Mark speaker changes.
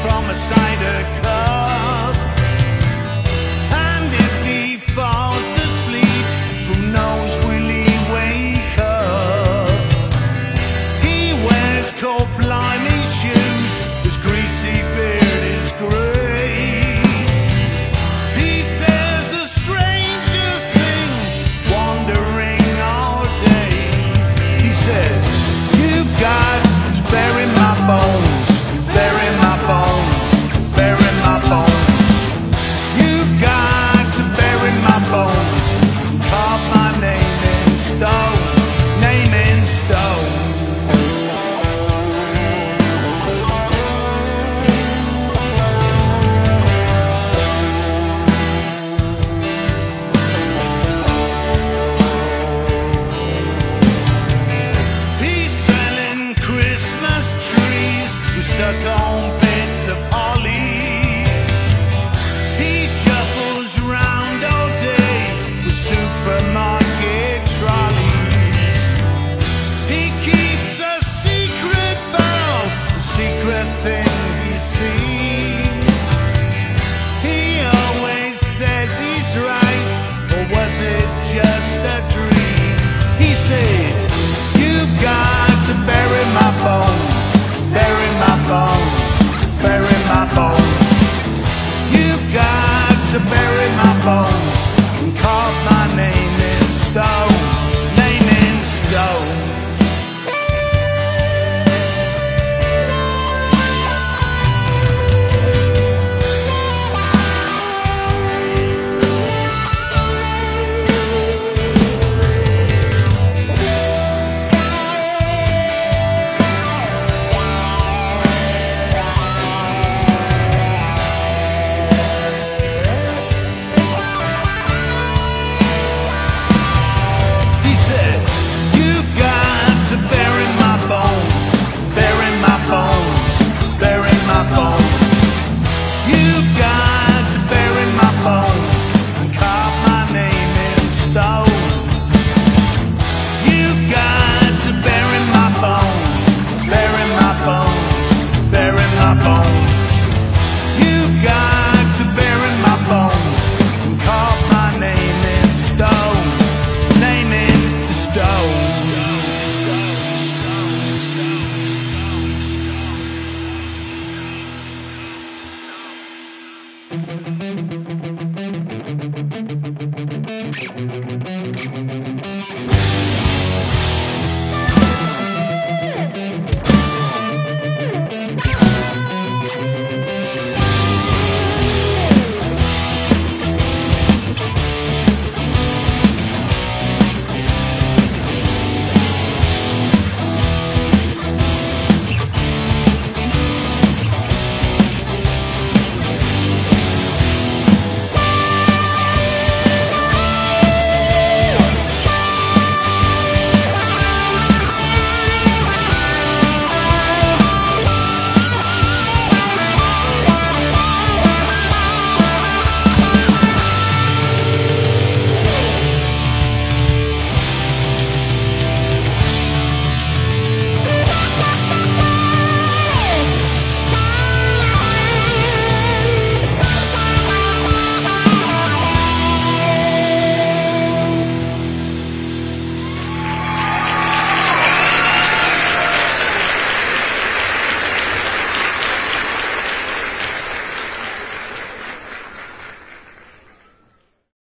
Speaker 1: From a cider cup, and if he falls to sleep, who knows will he wake up? He wears cold blimey shoes, his greasy beard is grey. He says the strangest thing, wandering all day. He said, "You've got to bury my bones, bury my bones, bury my bones. You've got to bury my bones, carve my name in stone, name in stone." He's selling Christmas trees with stuck on bits of holly. He shuffles round all day with supermarket trolleys. He keeps a secret about the secret thing he's seen. He always says he's right, or was it just a dream? He said, "You've got to bury my bones, bury my bones, bury my bones. You've got to bury my bones and carve my name in stone, name in stone." He said, "You've got to bury my bones, bury my bones, bury my bones. You've got to bury my bones and carve my name in stone. You've got to bury my bones, bury my bones, bury my bones. You've got to bury my bones and carve my name in stone, name in stone."
Speaker 2: Thank you.